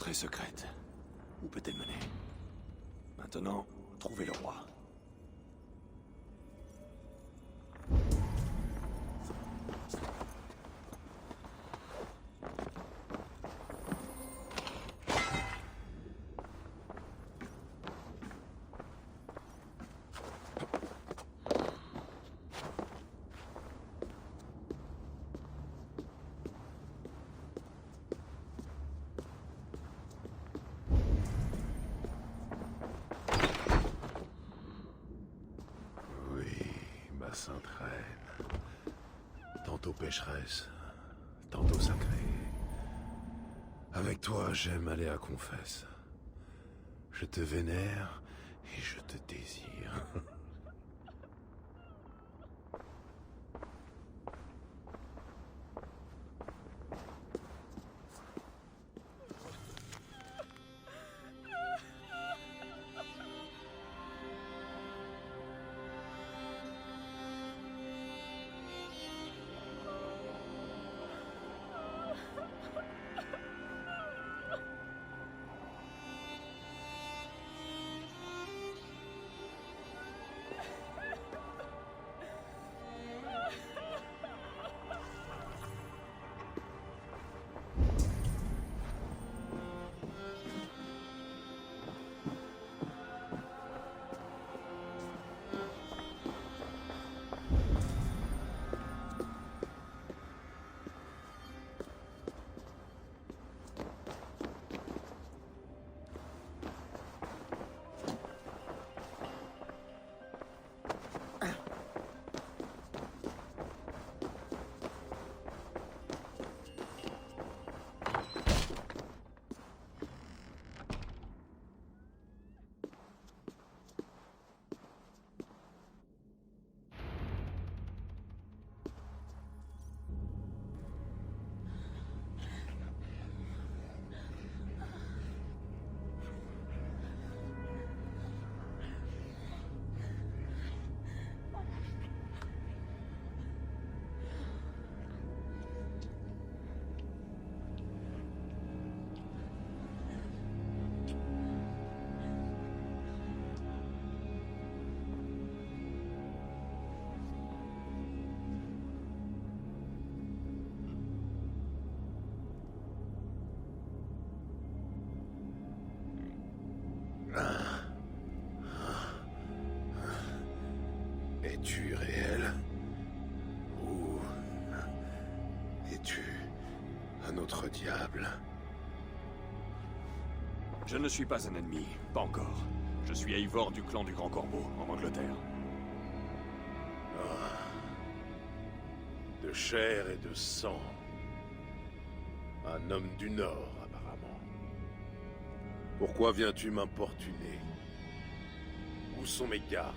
entrée secrète. Où peut-elle mener? Maintenant, trouvez le roi. Sainte Reine. Tantôt pécheresse, tantôt sacrée. Avec toi, j'aime aller à confesse. Je te vénère et je te désire. Es-tu réel? Ou es-tu un autre diable? Je ne suis pas un ennemi, pas encore. Je suis Eivor du clan du Grand Corbeau, en Angleterre. De chair et de sang. Un homme du Nord, apparemment. Pourquoi viens-tu m'importuner? Où sont mes gardes?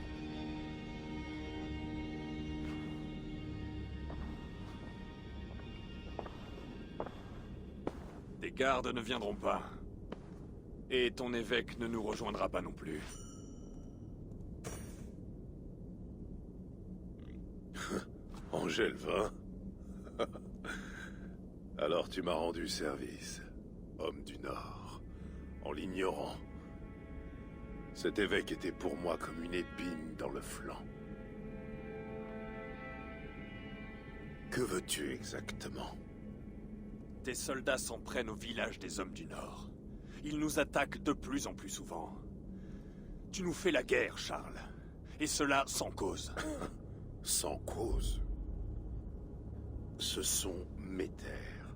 Tes gardes ne viendront pas. Et ton évêque ne nous rejoindra pas non plus. Angelvin? Alors tu m'as rendu service, homme du Nord, en l'ignorant. Cet évêque était pour moi comme une épine dans le flanc. Que veux-tu exactement? Tes soldats s'en prennent au village des hommes du Nord. Ils nous attaquent de plus en plus souvent. Tu nous fais la guerre, Charles. Et cela sans cause. Sans cause? Ce sont mes terres.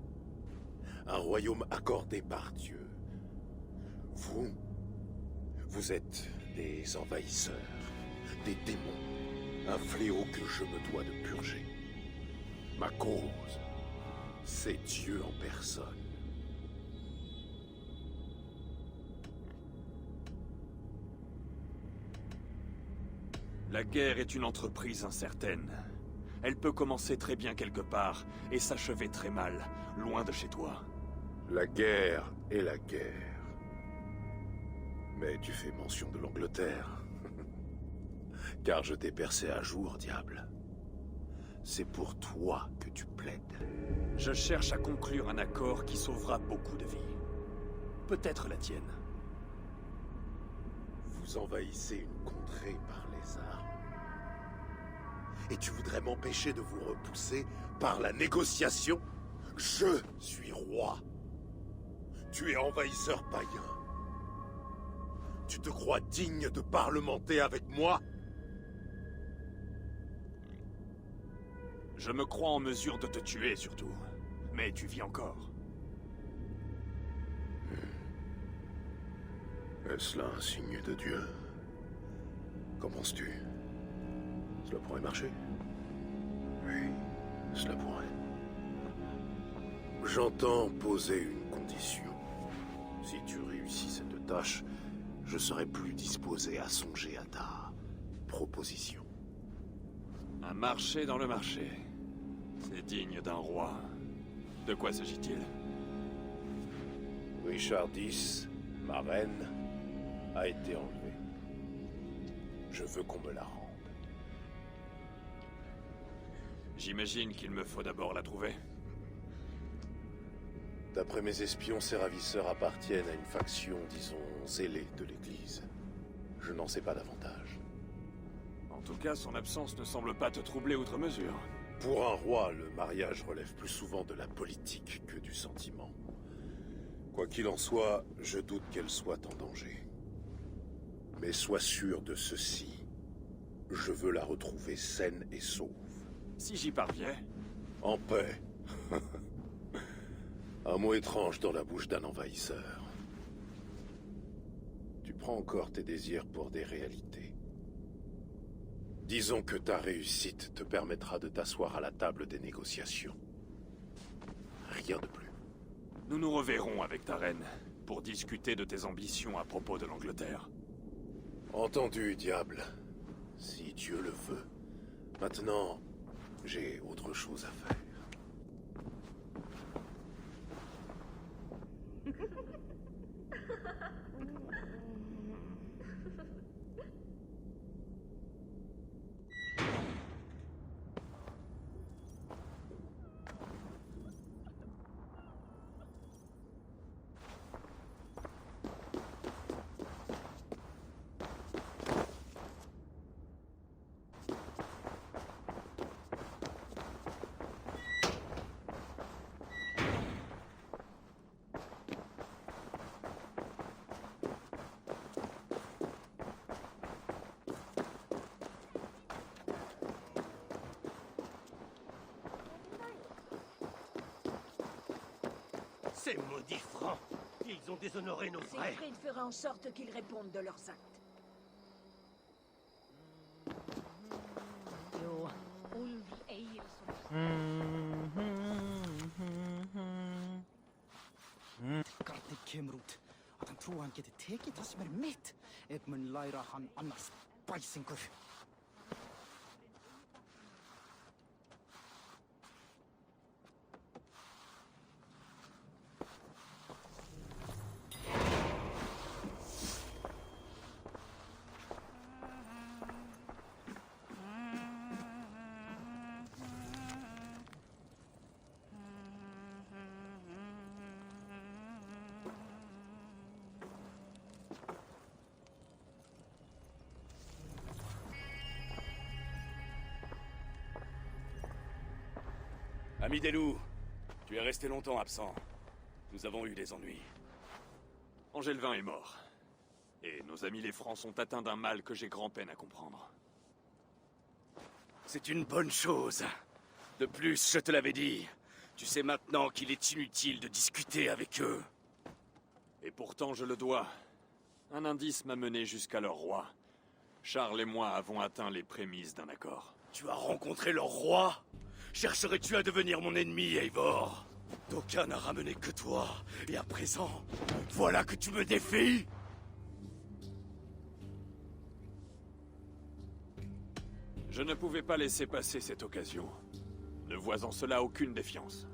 Un royaume accordé par Dieu. Vous êtes des envahisseurs, des démons, un fléau que je me dois de purger. Ma cause, c'est Dieu en personne. La guerre est une entreprise incertaine. Elle peut commencer très bien quelque part et s'achever très mal, loin de chez toi. La guerre est la guerre. Mais tu fais mention de l'Angleterre. Car je t'ai percé à jour, diable. C'est pour toi que tu plaides. Je cherche à conclure un accord qui sauvera beaucoup de vies. peut-être la tienne. Vous envahissez une contrée par les armes. Et tu voudrais m'empêcher de vous repousser par la négociation? Je suis roi. Tu es envahisseur païen. Tu te crois digne de parlementer avec moi? Je me crois en mesure de te tuer, surtout. Mais tu vis encore. Est-ce là un signe de Dieu? Qu'en penses-tu? Cela pourrait marcher? Oui, cela pourrait. J'entends poser une condition. Si tu réussis cette tâche, je serai plus disposé à songer à ta proposition. Un marché dans le marché. C'est digne d'un roi. De quoi s'agit-il? Richard X, ma reine, a été enlevée. Je veux qu'on me la rende. J'imagine qu'il me faut d'abord la trouver. D'après mes espions, ces ravisseurs appartiennent à une faction, disons, zélée de l'Église. Je n'en sais pas davantage. En tout cas, son absence ne semble pas te troubler outre mesure. Pour un roi, le mariage relève plus souvent de la politique que du sentiment. Quoi qu'il en soit, je doute qu'elle soit en danger. Mais sois sûr de ceci. Je veux la retrouver saine et sauve. Si j'y parviens... En paix. Un mot étrange dans la bouche d'un envahisseur. Tu prends encore tes désirs pour des réalités. Disons que ta réussite te permettra de t'asseoir à la table des négociations. Rien de plus. Nous nous reverrons avec ta reine pour discuter de tes ambitions à propos de l'Angleterre. Entendu, diable. Si Dieu le veut. Maintenant, j'ai autre chose à faire. Ces maudits francs! Ils ont déshonoré nos frères! Siegfried fera en sorte qu'ils répondent de leurs actes. Jo, Ulf Egilson. Hvernig kemur út að hann trúi að hann geti tekið það sem mitt ef mun læra hann annars bæsingur. Ami des loups, tu es resté longtemps absent. Nous avons eu des ennuis. Angélevin est mort. Et nos amis les Francs sont atteints d'un mal que j'ai grand-peine à comprendre. C'est une bonne chose. De plus, je te l'avais dit, tu sais maintenant qu'il est inutile de discuter avec eux. Et pourtant, je le dois. Un indice m'a mené jusqu'à leur roi. Charles et moi avons atteint les prémices d'un accord. Tu as rencontré leur roi? Chercherais-tu à devenir mon ennemi, Eivor? D'aucun n'a ramené que toi, et à présent, voilà que tu me défies? Je ne pouvais pas laisser passer cette occasion. Ne vois en cela aucune défiance.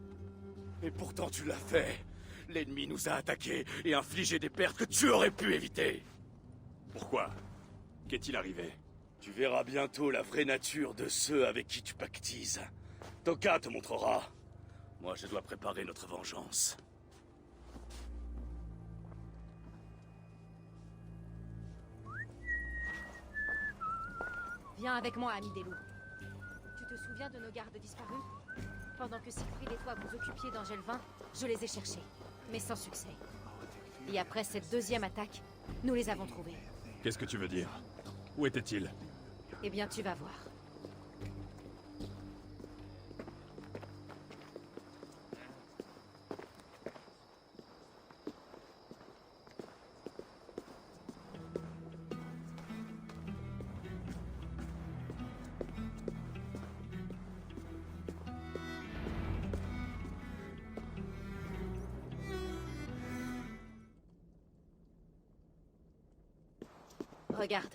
Et pourtant tu l'as fait. L'ennemi nous a attaqués et infligé des pertes que tu aurais pu éviter. Pourquoi? Qu'est-il arrivé? Tu verras bientôt la vraie nature de ceux avec qui tu pactises. Toka te montrera. Moi, je dois préparer notre vengeance. Viens avec moi, ami des loups. Tu te souviens de nos gardes disparus? Pendant que Siegfried et toi vous occupiez d'Angelvin, je les ai cherchés, mais sans succès. Et après cette deuxième attaque, nous les avons trouvés. Qu'est-ce que tu veux dire? Où étaient-ils? Eh bien, tu vas voir. Regarde.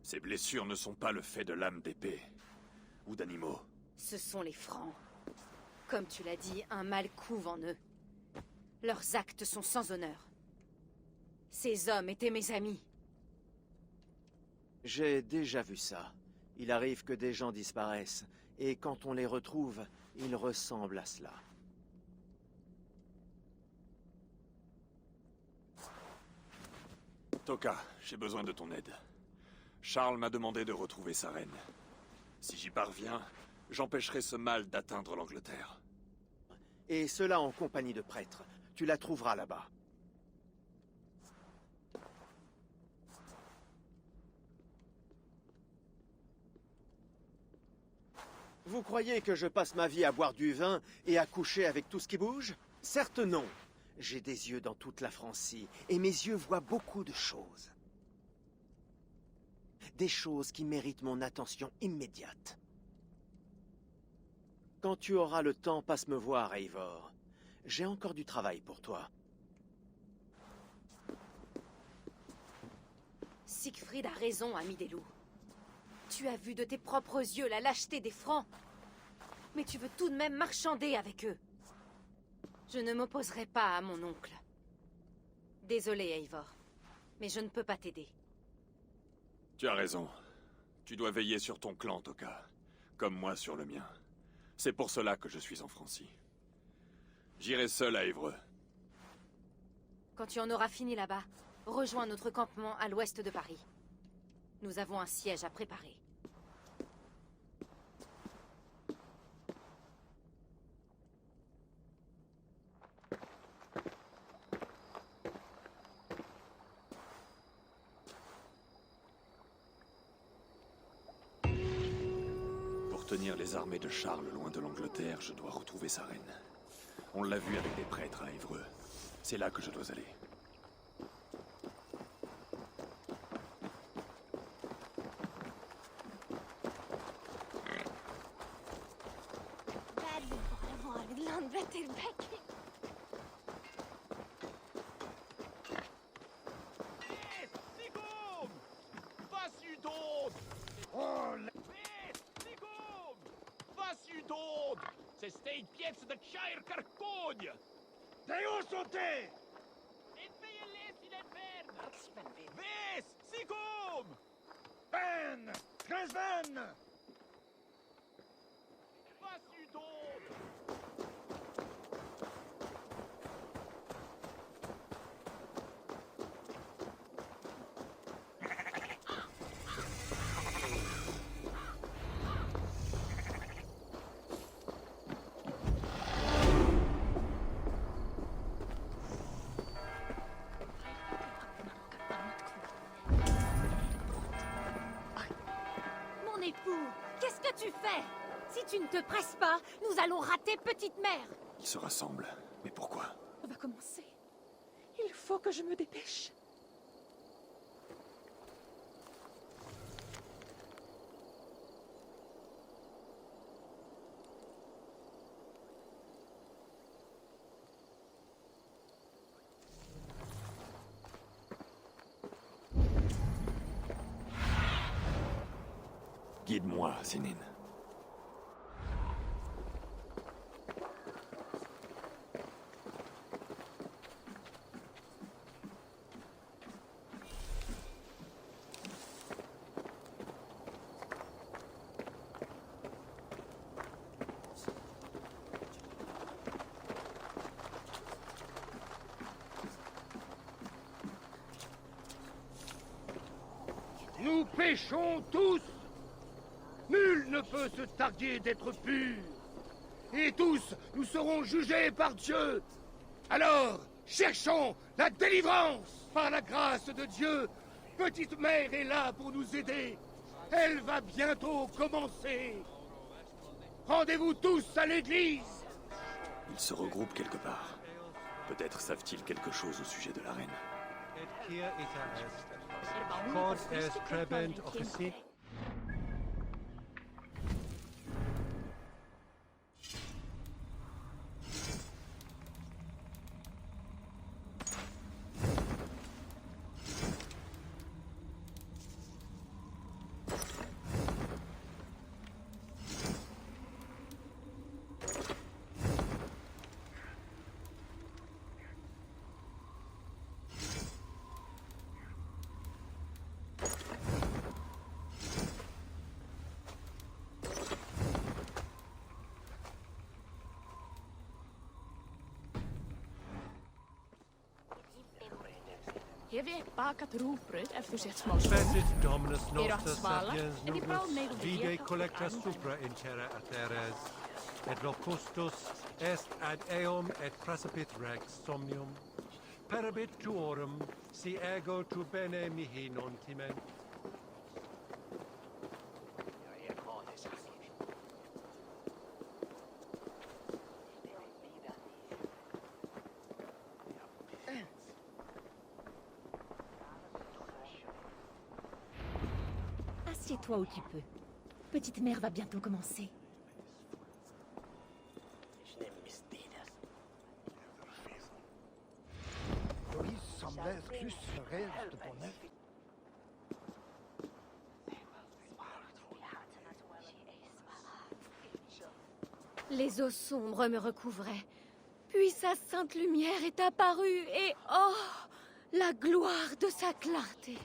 Ces blessures ne sont pas le fait de lames d'épée ou d'animaux. Ce sont les Francs. Comme tu l'as dit, un mal couve en eux. Leurs actes sont sans honneur. Ces hommes étaient mes amis. J'ai déjà vu ça. Il arrive que des gens disparaissent, et quand on les retrouve, ils ressemblent à cela. Toka, j'ai besoin de ton aide. Charles m'a demandé de retrouver sa reine. Si j'y parviens, j'empêcherai ce mal d'atteindre l'Angleterre. Et cela en compagnie de prêtres. Tu la trouveras là-bas. Vous croyez que je passe ma vie à boire du vin et à coucher avec tout ce qui bouge? Certes non. J'ai des yeux dans toute la Francie, et mes yeux voient beaucoup de choses. Des choses qui méritent mon attention immédiate. Quand tu auras le temps, passe me voir, Eivor. J'ai encore du travail pour toi. Siegfried a raison, ami des loups. Tu as vu de tes propres yeux la lâcheté des Francs. Mais tu veux tout de même marchander avec eux. Je ne m'opposerai pas à mon oncle. Désolé, Eivor, mais je ne peux pas t'aider. Tu as raison. Tu dois veiller sur ton clan, Toka. Comme moi sur le mien. C'est pour cela que je suis en Francie. J'irai seul à Évreux. Quand tu en auras fini là-bas, rejoins notre campement à l'ouest de Paris. Nous avons un siège à préparer. Pour tenir les armées de Charles loin de l'Angleterre, je dois retrouver sa reine. On l'a vu avec des prêtres à Évreux. C'est là que je dois aller. Se steed piezza de Shire Carcogne! Deo sauté! Et veillez les il est verne! Ves! Sigum! Ben! Gresven! Vas-y donc! Mon époux, qu'est-ce que tu fais? Si tu ne te presses pas, nous allons rater petite mère. Ils se rassemblent. Mais pourquoi? On va commencer. Il faut que je me dépêche. Guide-moi, Sénine. péchons tous. Nul ne peut se targuer d'être pur. Et tous, nous serons jugés par Dieu. Alors, cherchons la délivrance. Par la grâce de Dieu, Petite Mère est là pour nous aider. Elle va bientôt commencer. Rendez-vous tous à l'église. Ils se regroupent quelque part. Peut-être savent-ils quelque chose au sujet de la reine. Hef ég bakað rúgbrauð ef þú sért smá svo. Bensis Dominus Eru allt Nostra svalar, sapiens en ég bráð nubis, meira út í vide ég collecta supra in terra ateres, et locustus est ad eum et prasapit rex somnium, perabit tuorum, si ego tu bene mihi non timent. Assieds-toi où tu peux. Petite Mère va bientôt commencer. Louise semblait plus sereine de bonheur. Les eaux sombres me recouvraient. Puis sa sainte lumière est apparue et oh, la gloire de sa clarté.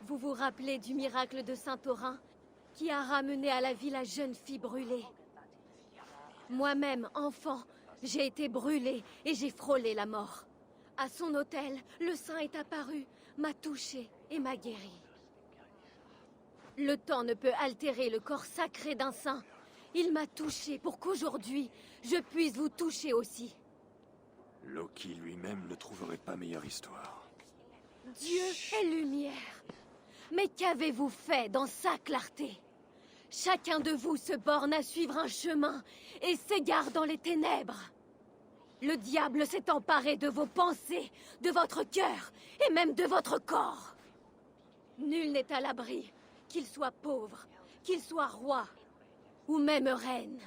Vous vous rappelez du miracle de Saint-Aurin qui a ramené à la vie la jeune fille brûlée? Moi-même, enfant, j'ai été brûlée et j'ai frôlé la mort. À son autel, le saint est apparu, m'a touché et m'a guéri. Le temps ne peut altérer le corps sacré d'un saint. Il m'a touché pour qu'aujourd'hui, je puisse vous toucher aussi. Loki lui-même ne trouverait pas meilleure histoire. Dieu est lumière. Mais qu'avez-vous fait dans sa clarté? Chacun de vous se borne à suivre un chemin et s'égare dans les ténèbres. Le diable s'est emparé de vos pensées, de votre cœur et même de votre corps. Nul n'est à l'abri, qu'il soit pauvre, qu'il soit roi ou même reine.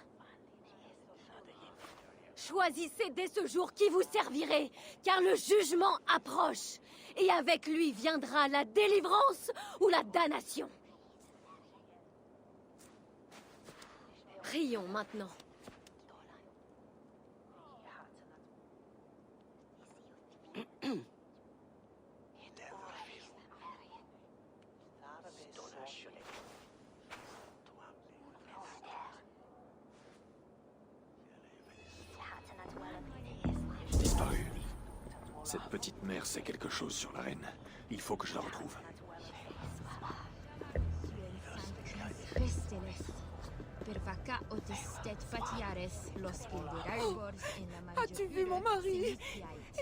Choisissez dès ce jour qui vous servirez, car le jugement approche. Et avec lui viendra la délivrance ou la damnation. Prions maintenant. Disparu. Cette petite mère sait quelque chose sur la reine. Il faut que je la retrouve. As-tu vu mon mari?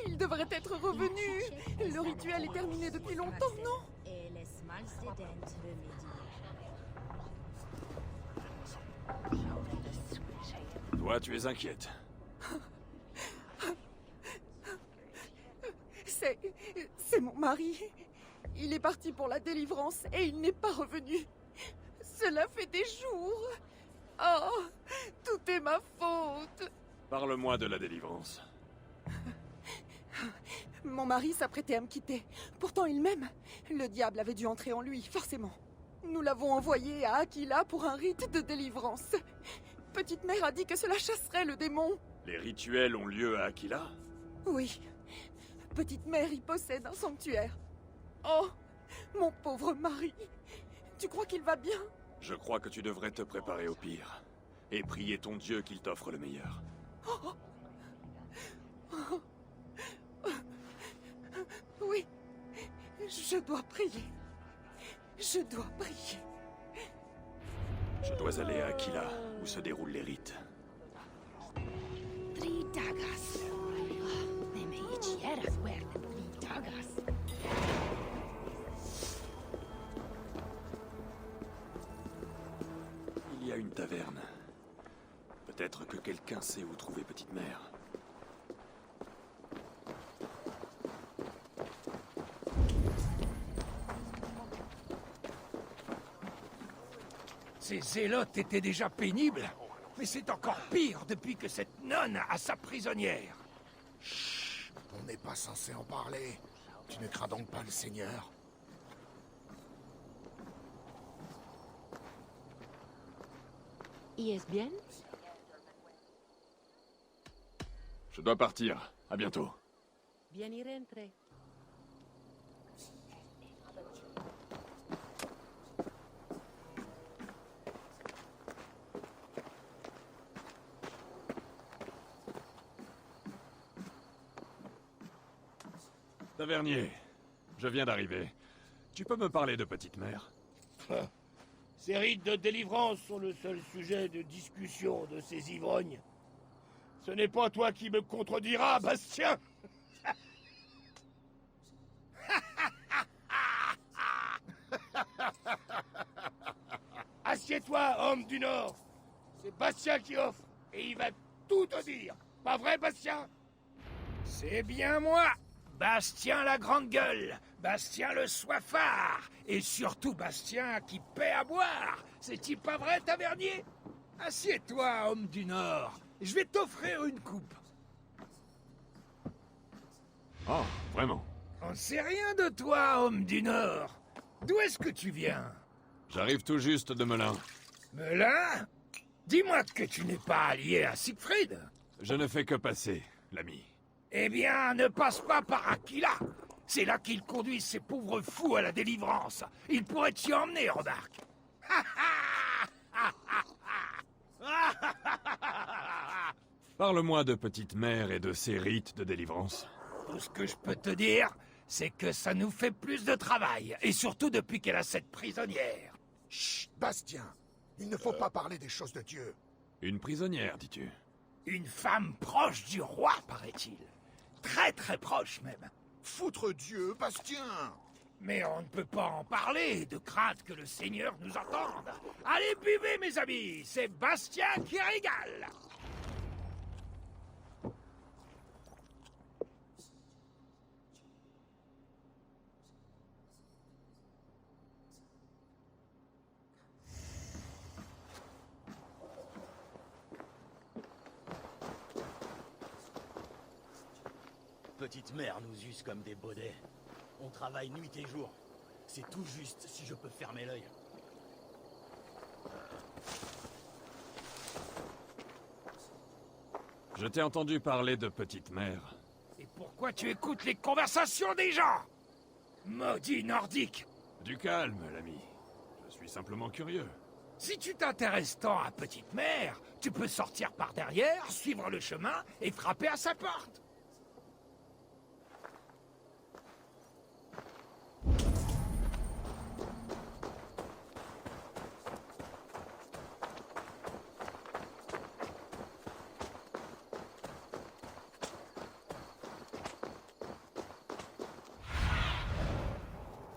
Il devrait être revenu. Le rituel est terminé depuis longtemps, non? Toi, tu es inquiète. C'est mon mari. Il est parti pour la délivrance et il n'est pas revenu. Cela fait des jours. Oh, tout est ma faute. Parle-moi de la délivrance. Mon mari s'apprêtait à me quitter. Pourtant, il m'aime. Le diable avait dû entrer en lui, forcément. Nous l'avons envoyé à Aquila pour un rite de délivrance. Petite Mère a dit que cela chasserait le démon. Les rituels ont lieu à Aquila? Oui. Petite Mère y possède un sanctuaire. Oh, mon pauvre mari. Tu crois qu'il va bien? Je crois que tu devrais te préparer au pire. Et prier ton Dieu qu'il t'offre le meilleur. Oh. Oh. Oui, Je dois prier. Je dois prier. Je dois aller à Aquila, où se déroulent les rites. Il y a une taverne. Peut-être que quelqu'un sait où trouver Petite Mère. Ces zélotes étaient déjà pénibles, mais c'est encore pire depuis que cette nonne a sa prisonnière. Chut, on n'est pas censé en parler. Tu ne crains donc pas le Seigneur? ¿Y es bien? Je dois partir. À bientôt. Bien y rentre. Tavernier, je viens d'arriver. Tu peux me parler de Petite Mère? Ces rites de délivrance sont le seul sujet de discussion de ces ivrognes. Ce n'est pas toi qui me contrediras, Bastien. Assieds-toi, homme du Nord. C'est Bastien qui offre, et il va tout te dire. Pas vrai, Bastien? C'est bien moi, Bastien la grande gueule, Bastien le soifard, et surtout Bastien qui paie à boire. C'est-il pas vrai, tavernier? Assieds-toi, homme du Nord. Je vais t'offrir une coupe. Oh, vraiment? On sait rien de toi, homme du Nord. D'où est-ce que tu viens? J'arrive tout juste de Melun. Melun? Dis-moi que tu n'es pas allié à Siegfried. Je ne fais que passer, l'ami. Eh bien, ne passe pas par Aquila. C'est là qu'ils conduisent ces pauvres fous à la délivrance. Ils pourraient t'y emmener, remarque. Parle-moi de Petite Mère et de ses rites de délivrance. Tout ce que je peux te dire, c'est que ça nous fait plus de travail. Et surtout depuis qu'elle a cette prisonnière. Chut, Bastien. Il ne faut pas parler des choses de Dieu. Une prisonnière, dis-tu? Une femme proche du roi, paraît-il. Très très proche même. Foutre Dieu, Bastien! Mais on ne peut pas en parler, de crainte que le Seigneur nous entende. Allez, buvez, mes amis, c'est Bastien qui régale. Petite Mère nous use comme des baudets. On travaille nuit et jour. C'est tout juste si je peux fermer l'œil. Je t'ai entendu parler de Petite Mère. Et pourquoi tu écoutes les conversations des gens? Maudit nordique! Du calme, l'ami. Je suis simplement curieux. Si tu t'intéresses tant à Petite Mère, tu peux sortir par derrière, suivre le chemin et frapper à sa porte.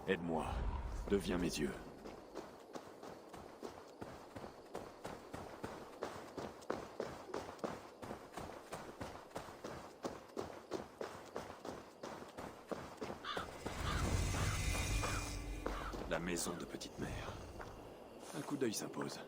Aide-moi. Deviens mes yeux. La maison de Petite Mère. Un coup d'œil s'impose.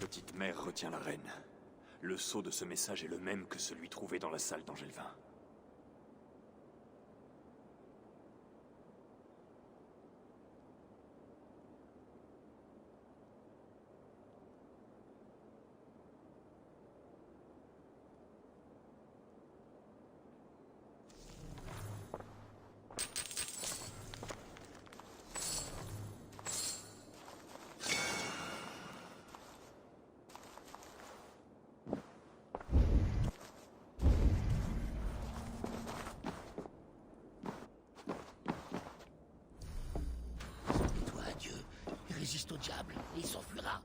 Petite Mère retient la reine. Le sceau de ce message est le même que celui trouvé dans la salle d'Angelvin. Toi, Dieu, résiste au diable et il s'enfuira.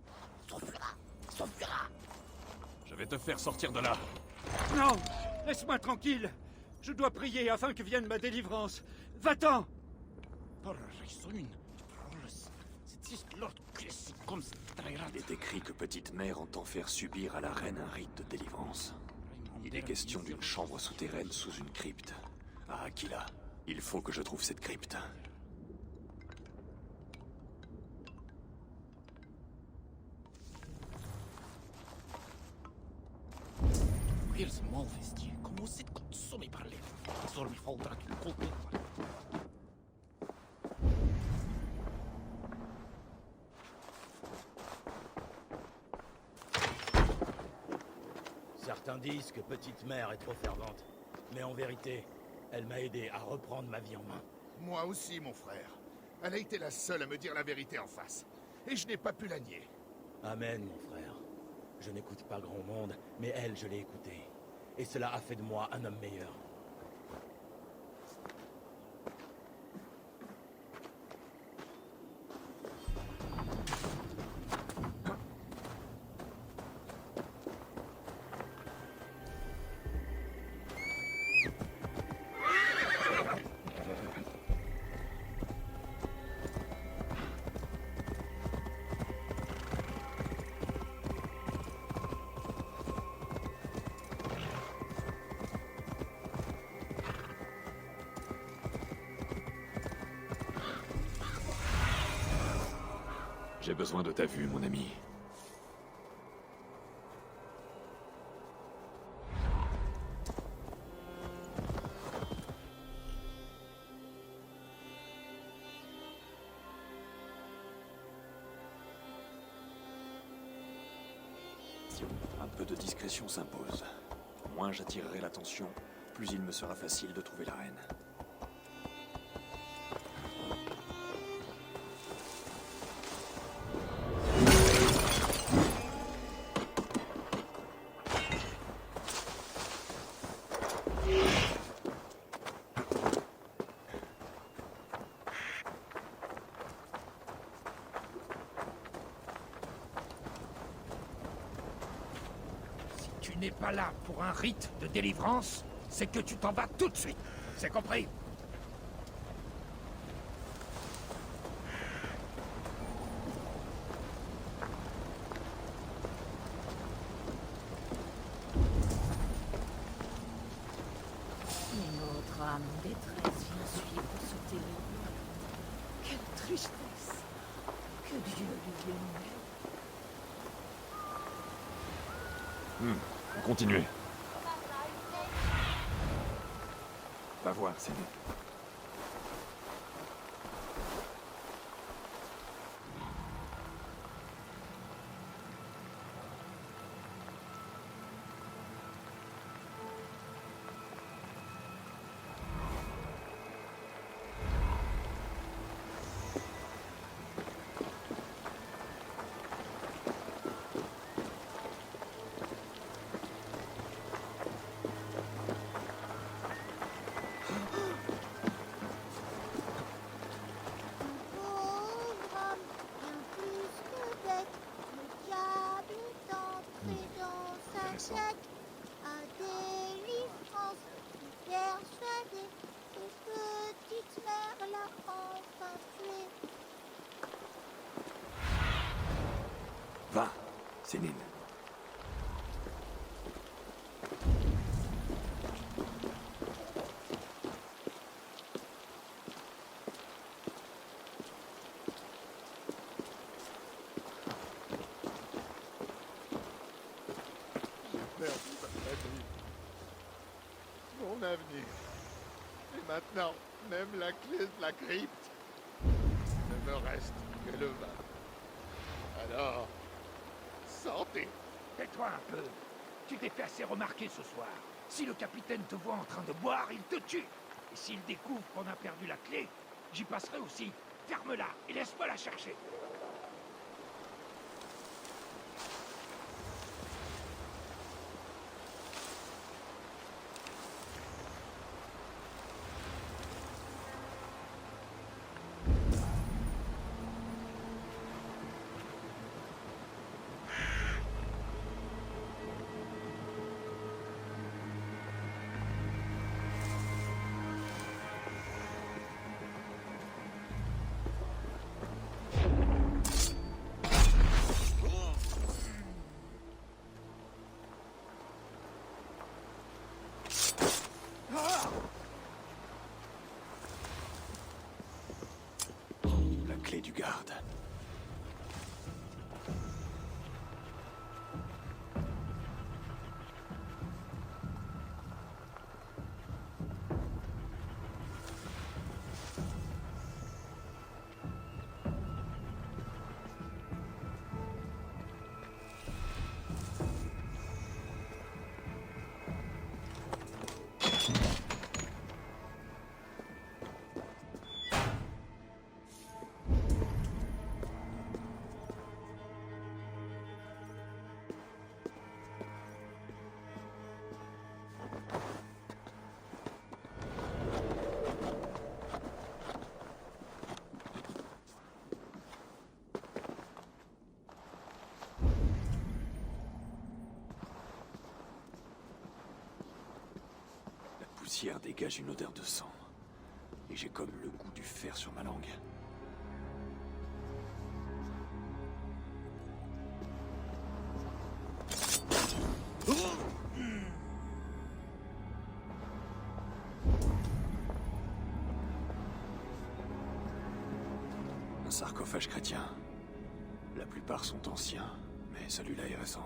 S'enfuira. Je vais te faire sortir de là. Non! Laisse-moi tranquille! Je dois prier afin que vienne ma délivrance. Va-t'en! Il est écrit que Petite Mère entend faire subir à la reine un rite de délivrance. Il est question d'une chambre souterraine sous une crypte. À Aquila. Il faut que je trouve cette crypte. Certains disent que Petite Mère est trop fervente. Mais en vérité, elle m'a aidé à reprendre ma vie en main. Moi aussi, mon frère. Elle a été la seule à me dire la vérité en face. Et je n'ai pas pu la nier. Amen, mon frère. Je n'écoute pas grand monde, mais elle, je l'ai écoutée. Et cela a fait de moi un homme meilleur. J'ai besoin de ta vue, mon ami. Un peu de discrétion s'impose. Moins j'attirerai l'attention, plus il me sera facile de trouver la reine. Tu n'es pas là pour un rite de délivrance, c'est que tu t'en vas tout de suite. C'est compris? Notre âme en détresse vient suivre ce terrible. Quelle tristesse. Que Dieu lui bénisse. Continuez. Va voir, c'est nous. Va, Sénine. Maintenant, même la clé de la crypte ne me reste que le vin. Alors, santé. Tais-toi un peu. Tu t'es fait assez remarquer ce soir. Si le capitaine te voit en train de boire, il te tue. Et s'il découvre qu'on a perdu la clé, j'y passerai aussi. Ferme-la et laisse-moi la chercher. La clé du garde. La poussière dégage une odeur de sang. Et j'ai comme le goût du fer sur ma langue. Un sarcophage chrétien. La plupart sont anciens, mais celui-là est récent.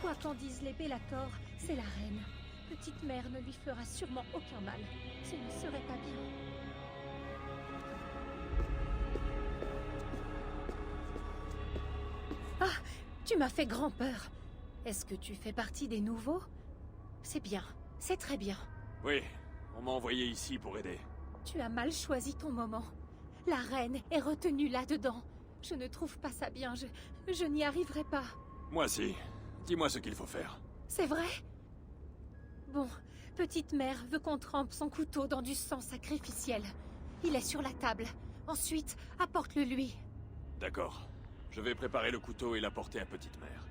Quoi qu'en disent les Bellator, c'est la reine. Petite mère ne lui fera sûrement aucun mal. Ce ne serait pas bien. Ah, tu m'as fait grand peur. Est-ce que tu fais partie des nouveaux? C'est bien, c'est très bien. Oui, on m'a envoyé ici pour aider. Tu as mal choisi ton moment. La reine est retenue là-dedans. Je ne trouve pas ça bien, je n'y arriverai pas. Moi si. Dis-moi ce qu'il faut faire. C'est vrai? Bon, petite mère veut qu'on trempe son couteau dans du sang sacrificiel. Il est sur la table. Ensuite, apporte-le lui. D'accord. Je vais préparer le couteau et l'apporter à petite mère.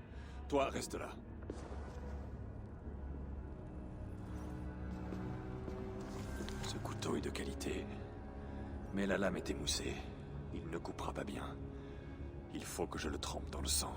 Toi, reste là. Ce couteau est de qualité. Mais la lame est émoussée. Il ne coupera pas bien. Il faut que je le trempe dans le sang.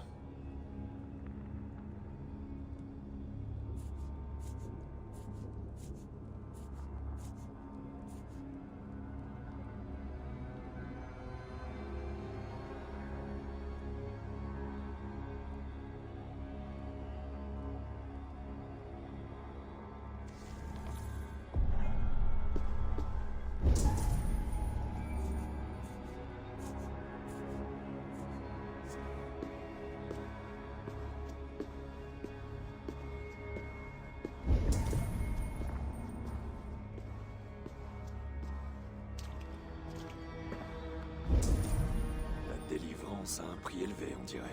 élevé, on dirait.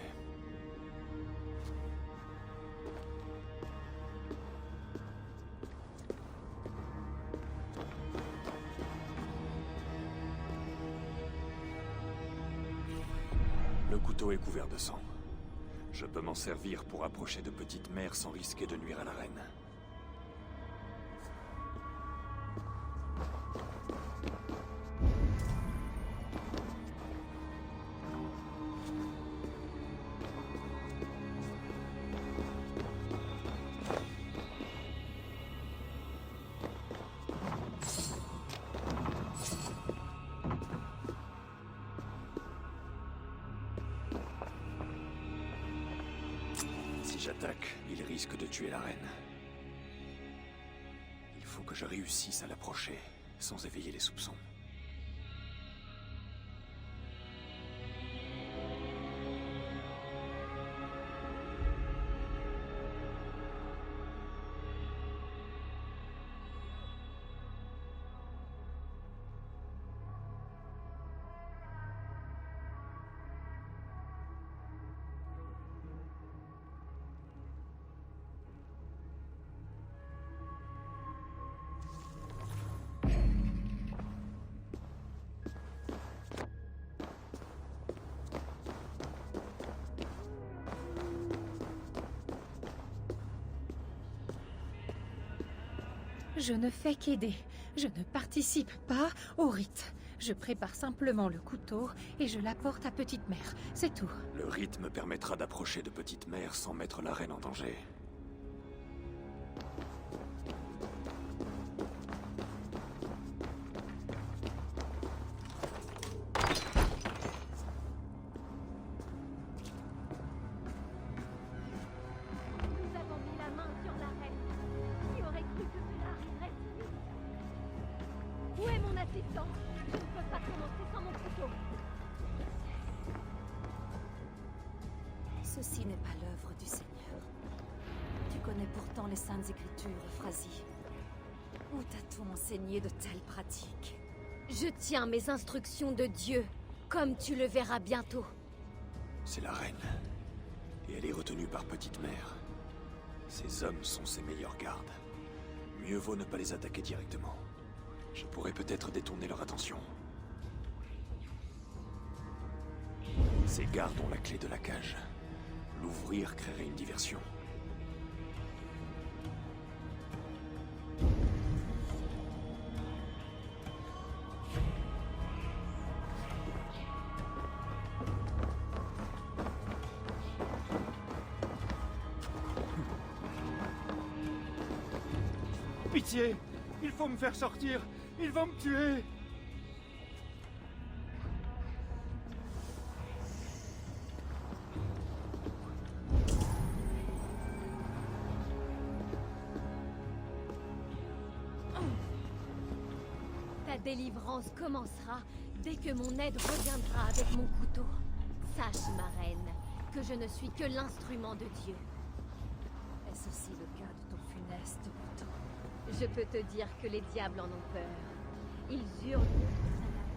Le couteau est couvert de sang. Je peux m'en servir pour approcher de Petite Mère sans risquer de nuire à la reine. Si j'attaque, il risque de tuer la reine. Il faut que je réussisse à l'approcher, sans éveiller les soupçons. Je ne fais qu'aider. Je ne participe pas au rite. Je prépare simplement le couteau et je l'apporte à Petite Mère. C'est tout. Le rite me permettra d'approcher de Petite Mère sans mettre la reine en danger. Nous avons mis la main sur la reine. Qui aurait cru que cela arriverait si vite? Où est mon assistant? Je ne peux pas commencer sans mon couteau. Ceci n'est pas l'œuvre du Seigneur. Tu connais pourtant les Saintes Écritures, Phrasi. Où t'a-t-on enseigné de telles pratiques? Je tiens mes instructions de Dieu, comme tu le verras bientôt. C'est la reine. Et elle est retenue par Petite Mère. Ces hommes sont ses meilleurs gardes. Mieux vaut ne pas les attaquer directement. Je pourrais peut-être détourner leur attention. Ces gardes ont la clé de la cage. L'ouvrir créerait une diversion. Pitié! Il faut me faire sortir! Ils vont me tuer! Ta délivrance commencera dès que mon aide reviendra avec mon couteau. Sache, ma reine, que je ne suis que l'instrument de Dieu. Est-ce aussi le cas de ton funeste couteau? Je peux te dire que les diables en ont peur. Ils hurlent contre sa lame.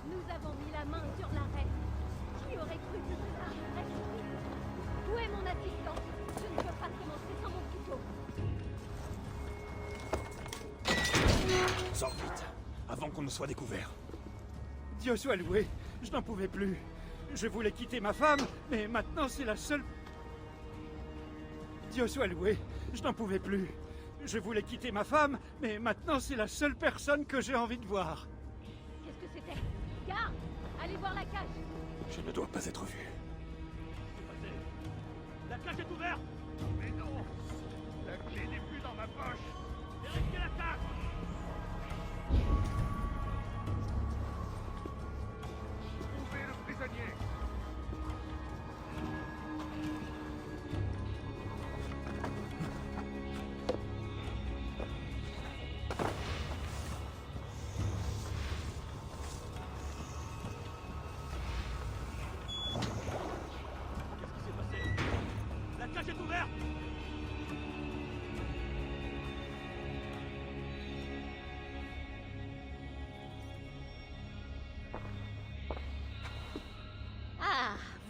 Nous avons mis la main sur la reine. Qui aurait cru que cela arriverait si vite? Où est mon assistant? Je ne peux pas commencer sans mon couteau. Sors vite, avant qu'on ne soit découvert. Dieu soit loué! Je n'en pouvais plus! Je voulais quitter ma femme, mais maintenant c'est la seule... Dieu soit loué! Je n'en pouvais plus! Je voulais quitter ma femme, mais maintenant c'est la seule personne que j'ai envie de voir. Qu'est-ce que c'était? Garde! Allez voir la cage! Je ne dois pas être vu. La cage est ouverte! Mais non! La clé n'est plus dans ma poche! Vérifiez la cage! Trouvez le prisonnier! La cage est ouverte!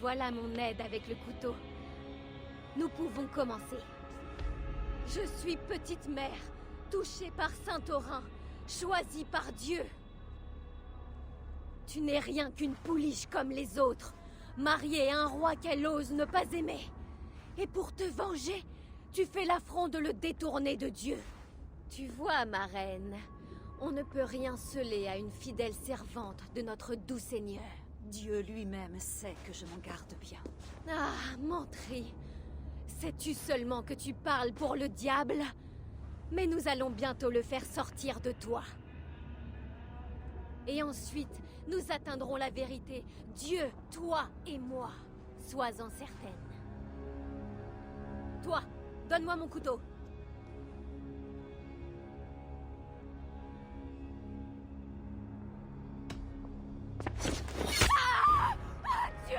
Voilà mon aide avec le couteau. Nous pouvons commencer. Je suis petite mère, touchée par Saint-Aurin, choisie par Dieu. Tu n'es rien qu'une pouliche comme les autres, mariée à un roi qu'elle ose ne pas aimer. Et pour te venger, tu fais l'affront de le détourner de Dieu. Tu vois, ma reine, on ne peut rien sceller à une fidèle servante de notre doux Seigneur. Dieu lui-même sait que je m'en garde bien. Ah, menterie. Sais-tu seulement que tu parles pour le diable? Mais nous allons bientôt le faire sortir de toi. Et ensuite, nous atteindrons la vérité. Dieu, toi et moi. Sois-en certaine. Toi, donne-moi mon couteau. Ah! Ah, Dieu!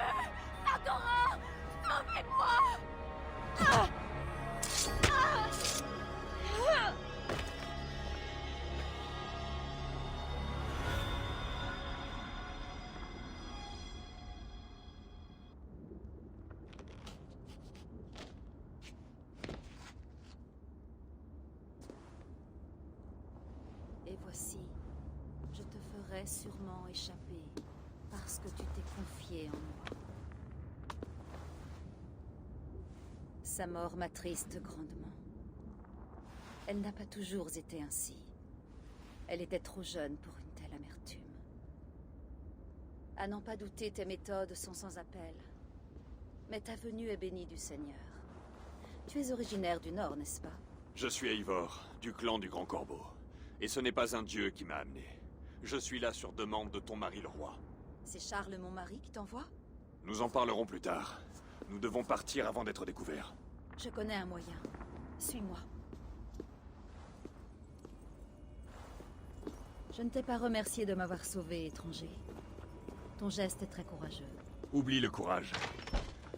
Saint-Aurin! Sauvez-moi! Ah! Ah! Ah! Et voici, je te ferai sûrement échapper, parce que tu t'es confié en moi. Sa mort m'attriste grandement. Elle n'a pas toujours été ainsi. Elle était trop jeune pour une telle amertume. À n'en pas douter, tes méthodes sont sans appel. Mais ta venue est bénie du Seigneur. Tu es originaire du Nord, n'est-ce pas? Je suis Eivor, du clan du Grand Corbeau. Et ce n'est pas un dieu qui m'a amené. Je suis là sur demande de ton mari le roi. C'est Charles, mon mari, qui t'envoie? Nous en parlerons plus tard. Nous devons partir avant d'être découverts. Je connais un moyen. Suis-moi. Je ne t'ai pas remercié de m'avoir sauvé, étranger. Ton geste est très courageux. Oublie le courage.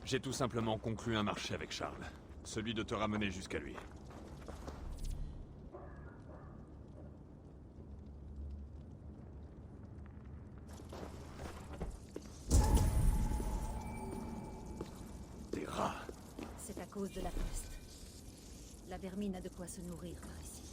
J'ai tout simplement conclu un marché avec Charles. Celui de te ramener jusqu'à lui. Des rats. C'est à cause de la peste. La vermine a de quoi se nourrir par ici.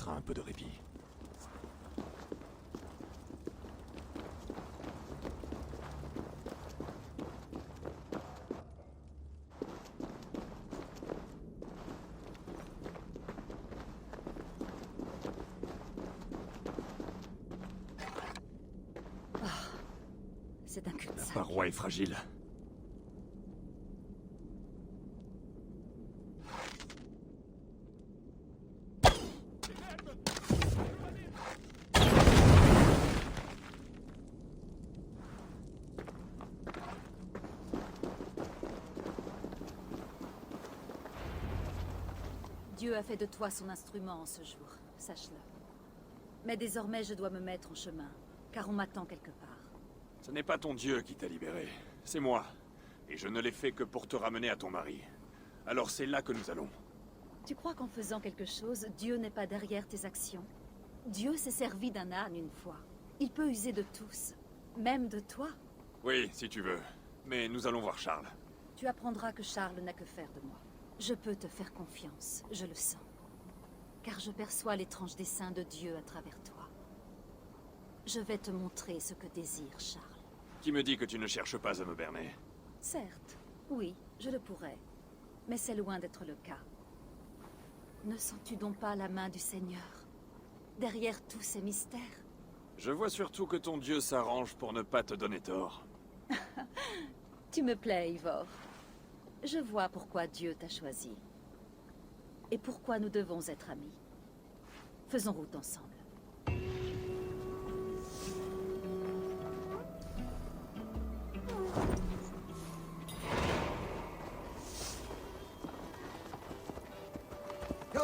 méritera un peu de répit. C'est un La cul-de-sac. paroi est fragile. Dieu a fait de toi son instrument en ce jour, sache-le. Mais désormais, je dois me mettre en chemin, car on m'attend quelque part. Ce n'est pas ton Dieu qui t'a libéré, c'est moi. Et je ne l'ai fait que pour te ramener à ton mari. Alors c'est là que nous allons. Tu crois qu'en faisant quelque chose, Dieu n'est pas derrière tes actions? Dieu s'est servi d'un âne une fois. Il peut user de tous, même de toi. Oui, si tu veux. Mais nous allons voir Charles. Tu apprendras que Charles n'a que faire de moi. Je peux te faire confiance, je le sens. Car je perçois l'étrange dessein de Dieu à travers toi. Je vais te montrer ce que désire Charles. Qui me dit que tu ne cherches pas à me berner? Certes, oui, je le pourrais. Mais c'est loin d'être le cas. Ne sens-tu donc pas la main du Seigneur derrière tous ces mystères? Je vois surtout que ton Dieu s'arrange pour ne pas te donner tort. Tu me plais, Ivor. Je vois pourquoi Dieu t'a choisi. Et pourquoi nous devons être amis. Faisons route ensemble. Go!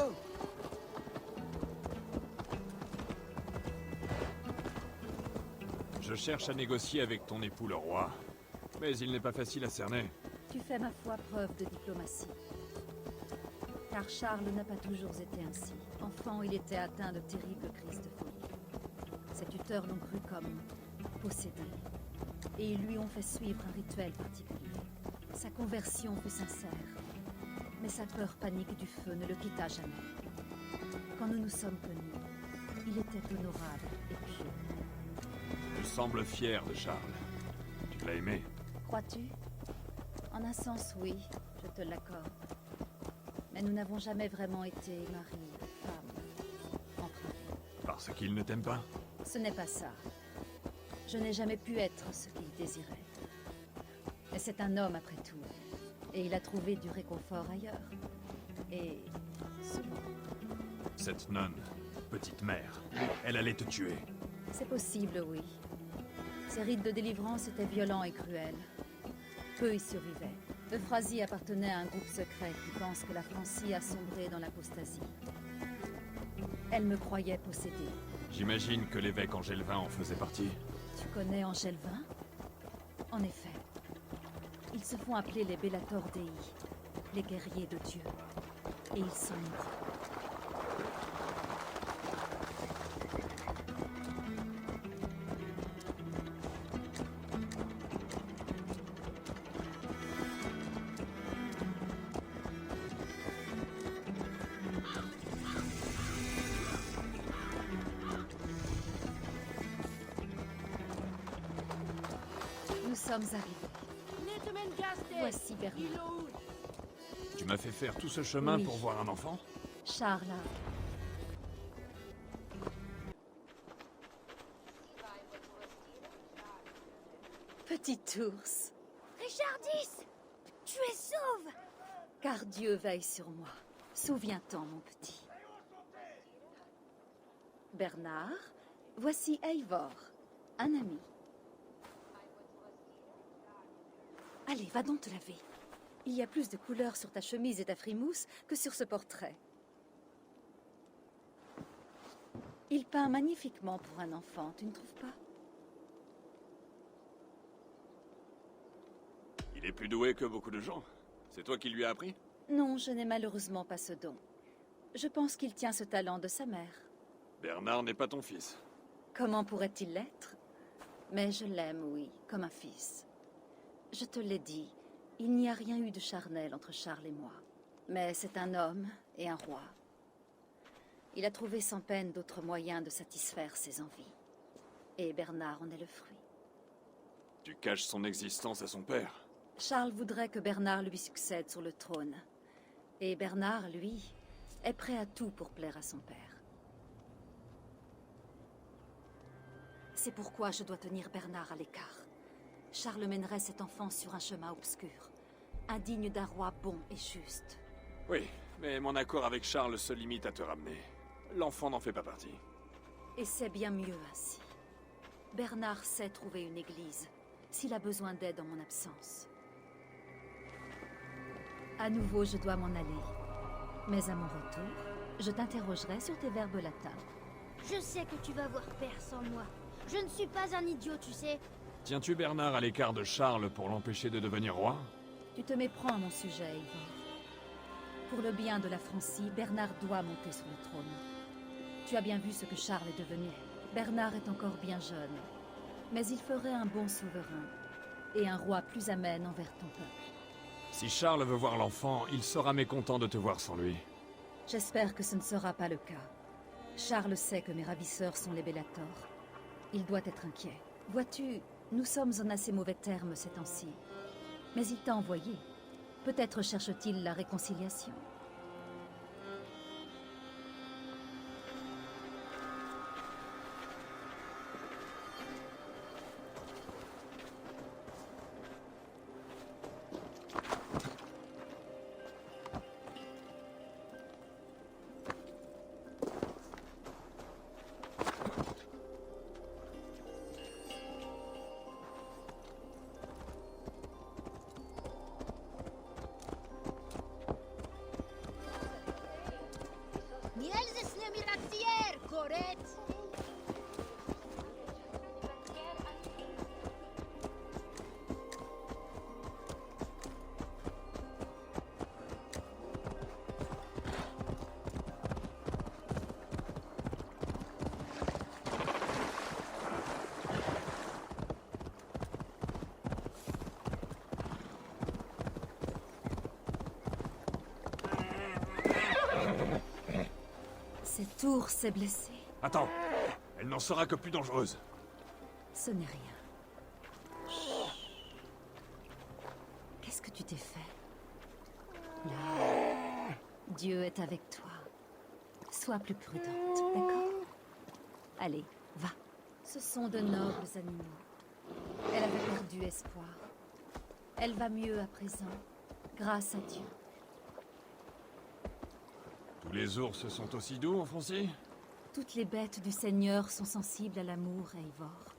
Je cherche à négocier avec ton époux le roi. Mais il n'est pas facile à cerner. Tu fais ma foi preuve de diplomatie. Car Charles n'a pas toujours été ainsi. Enfant, il était atteint de terribles crises de folie. Ses tuteurs l'ont cru comme possédé. Et ils lui ont fait suivre un rituel particulier. Sa conversion fut sincère. Mais sa peur panique du feu ne le quitta jamais. Quand nous nous sommes connus, il était honorable et pieux. Tu sembles fier de Charles. Tu l'as aimé? Crois-tu? En un sens, oui, je te l'accorde. Mais nous n'avons jamais vraiment été mari, femme, entre nous. Parce qu'il ne t'aime pas? Ce n'est pas ça. Je n'ai jamais pu être ce qu'il désirait. Mais c'est un homme après tout. Et il a trouvé du réconfort ailleurs. Et souvent. Cette nonne, petite mère, elle allait te tuer. C'est possible, oui. Ses rites de délivrance étaient violents et cruels. Peu y survivaient. Euphrasie appartenait à un groupe secret qui pense que la Francie a sombré dans l'apostasie. Elle me croyait possédée. J'imagine que l'évêque Angélevin en faisait partie. Tu connais Angélevin? En effet. Ils se font appeler les Bellator Dei, les guerriers de Dieu. Et ils sont nombreux. Nous sommes arrivés. Voici Bernard. Tu m'as fait faire tout ce chemin Oui. pour voir un enfant? Charles. Petit ours. Richardis! Tu es sauve! Car Dieu veille sur moi. Souviens-t'en, mon petit. Bernard, voici Eivor, un ami. Allez, va donc te laver. Il y a plus de couleurs sur ta chemise et ta frimousse que sur ce portrait. Il peint magnifiquement pour un enfant, tu ne trouves pas? Il est plus doué que beaucoup de gens. C'est toi qui lui as appris? Non, je n'ai malheureusement pas ce don. Je pense qu'il tient ce talent de sa mère. Bernard n'est pas ton fils. Comment pourrait-il l'être? Mais je l'aime, oui, comme un fils. Je te l'ai dit, il n'y a rien eu de charnel entre Charles et moi. Mais c'est un homme et un roi. Il a trouvé sans peine d'autres moyens de satisfaire ses envies. Et Bernard en est le fruit. Tu caches son existence à son père. Charles voudrait que Bernard lui succède sur le trône. Et Bernard, lui, est prêt à tout pour plaire à son père. C'est pourquoi je dois tenir Bernard à l'écart. Charles mènerait cet enfant sur un chemin obscur, indigne d'un roi bon et juste. Oui, mais mon accord avec Charles se limite à te ramener. L'enfant n'en fait pas partie. Et c'est bien mieux ainsi. Bernard sait trouver une église, s'il a besoin d'aide en mon absence. À nouveau, je dois m'en aller. Mais à mon retour, je t'interrogerai sur tes verbes latins. Je sais que tu vas voir père sans moi. Je ne suis pas un idiot, tu sais. Tiens-tu Bernard à l'écart de Charles pour l'empêcher de devenir roi? Tu te méprends à mon sujet, Eivor. Pour le bien de la Francie, Bernard doit monter sur le trône. Tu as bien vu ce que Charles est devenu. Bernard est encore bien jeune, mais il ferait un bon souverain et un roi plus amène envers ton peuple. Si Charles veut voir l'enfant, il sera mécontent de te voir sans lui. J'espère que ce ne sera pas le cas. Charles sait que mes ravisseurs sont les Bellators. Il doit être inquiet. Vois-tu, nous sommes en assez mauvais termes ces temps-ci. Mais il t'a envoyé. Peut-être cherche-t-il la réconciliation. Cette tour s'est blessée. Attends, elle n'en sera que plus dangereuse. Ce n'est rien. Qu'est-ce que tu t'es fait? Là, Dieu est avec toi. Sois plus prudente, d'accord? Allez, va. Ce sont de nobles animaux. Elle avait perdu espoir. Elle va mieux à présent, grâce à Dieu. Tous les ours sont aussi doux en Francie? Toutes les bêtes du Seigneur sont sensibles à l'amour, Eivor.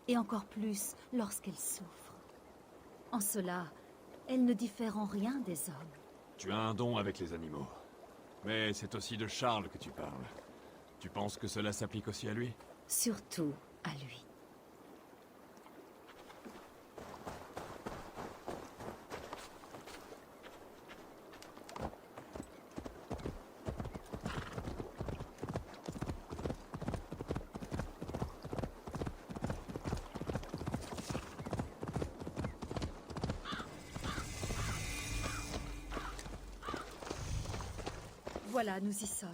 Et encore plus lorsqu'elles souffrent. En cela, elles ne diffèrent en rien des hommes. Tu as un don avec les animaux. Mais c'est aussi de Charles que tu parles. Tu penses que cela s'applique aussi à lui? Surtout à lui. Voilà, nous y sommes.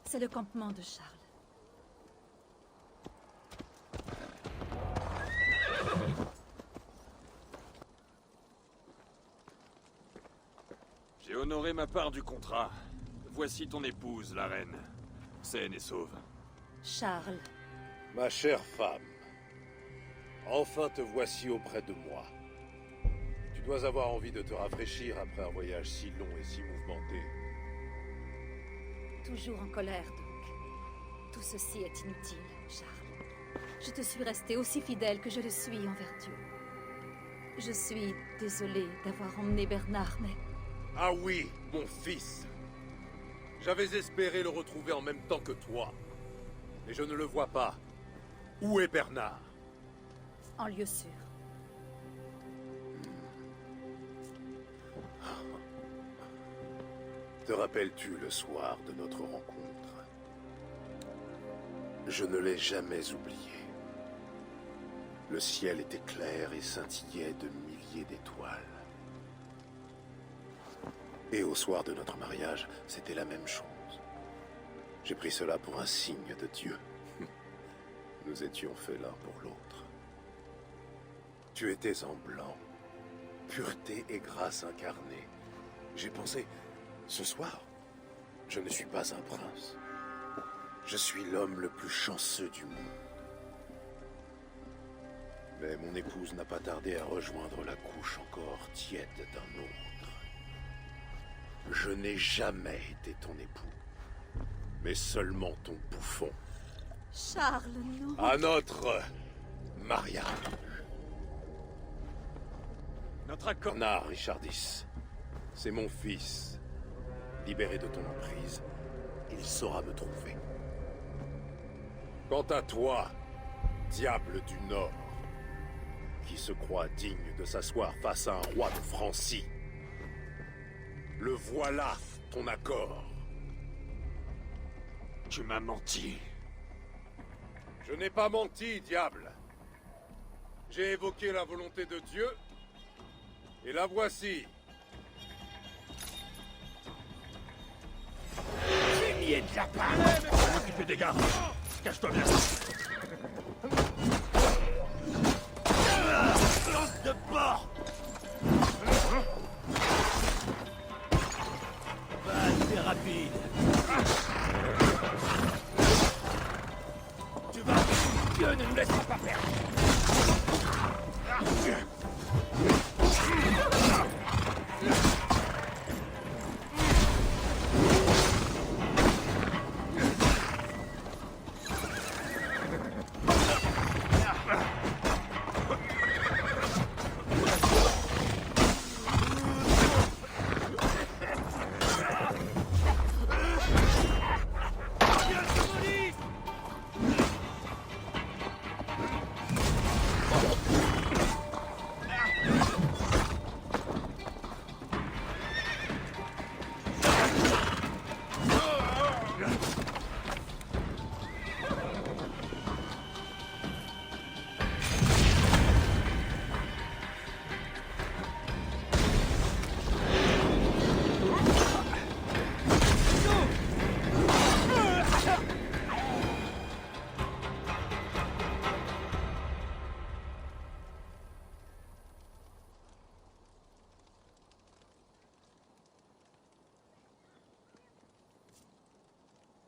C'est le campement de Charles. J'ai honoré ma part du contrat. Voici ton épouse, la reine. Saine et sauve. Charles. Ma chère femme, enfin te voici auprès de moi. Tu dois avoir envie de te rafraîchir après un voyage si long et si mouvementé. Toujours en colère, donc. Tout ceci est inutile, Charles. Je te suis resté aussi fidèle que je le suis envers Dieu. Je suis désolée d'avoir emmené Bernard, mais... Ah oui, mon fils. J'avais espéré le retrouver en même temps que toi. Mais je ne le vois pas. Où est Bernard? En lieu sûr. Te rappelles-tu le soir de notre rencontre? Je ne l'ai jamais oublié. Le ciel était clair et scintillait de milliers d'étoiles. Et au soir de notre mariage, c'était la même chose. J'ai pris cela pour un signe de Dieu. Nous étions faits l'un pour l'autre. Tu étais en blanc. Pureté et grâce incarnée. J'ai pensé, ce soir, je ne suis pas un prince. Je suis l'homme le plus chanceux du monde. Mais mon épouse n'a pas tardé à rejoindre la couche encore tiède d'un autre. Je n'ai jamais été ton époux, mais seulement ton bouffon. Charles, non. À notre mariage. Notre accord... Bernard Richardis, c'est mon fils. Libéré de ton emprise, il saura me trouver. Quant à toi, diable du Nord, qui se croit digne de s'asseoir face à un roi de Francie, le voilà, ton accord. Tu m'as menti. Je n'ai pas menti, diable. J'ai évoqué la volonté de Dieu, et la voici. J'ai nié de la part. Tu fais des gars. Cache-toi bien. Lance de bord. C'est rapide. Tu vas... Dieu ne nous laissera pas perdre.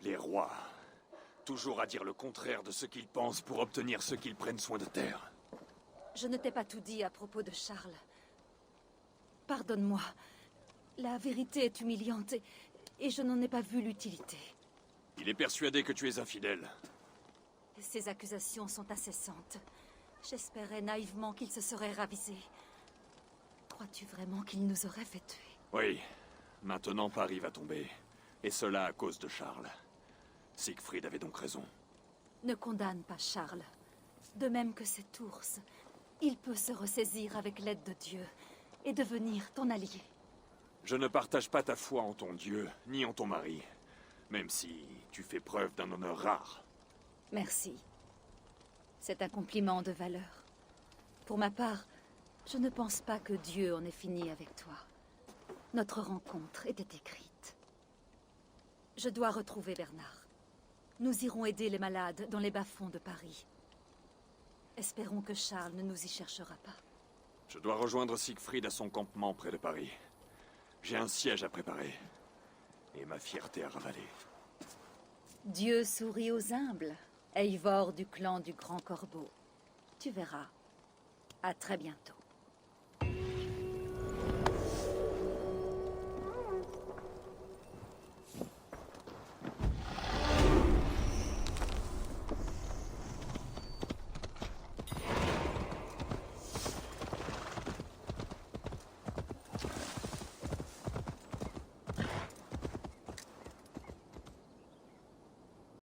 Les rois, toujours à dire le contraire de ce qu'ils pensent pour obtenir ce qu'ils prennent soin de taire. Je ne t'ai pas tout dit à propos de Charles. Pardonne-moi. La vérité est humiliante et je n'en ai pas vu l'utilité. Il est persuadé que tu es infidèle. Ces accusations sont incessantes. J'espérais naïvement qu'il se serait ravisé. Crois-tu vraiment qu'il nous aurait fait tuer? Oui. Maintenant Paris va tomber. Et cela à cause de Charles. Siegfried avait donc raison. Ne condamne pas Charles. De même que cet ours, il peut se ressaisir avec l'aide de Dieu et devenir ton allié. Je ne partage pas ta foi en ton Dieu, ni en ton mari. Même si tu fais preuve d'un honneur rare. Merci. C'est un compliment de valeur. Pour ma part, je ne pense pas que Dieu en ait fini avec toi. Notre rencontre était écrite. Je dois retrouver Bernard. Nous irons aider les malades dans les bas-fonds de Paris. Espérons que Charles ne nous y cherchera pas. Je dois rejoindre Siegfried à son campement près de Paris. J'ai un siège à préparer. Et ma fierté à ravaler. Dieu sourit aux humbles. Eivor du clan du Grand Corbeau. Tu verras. À très bientôt.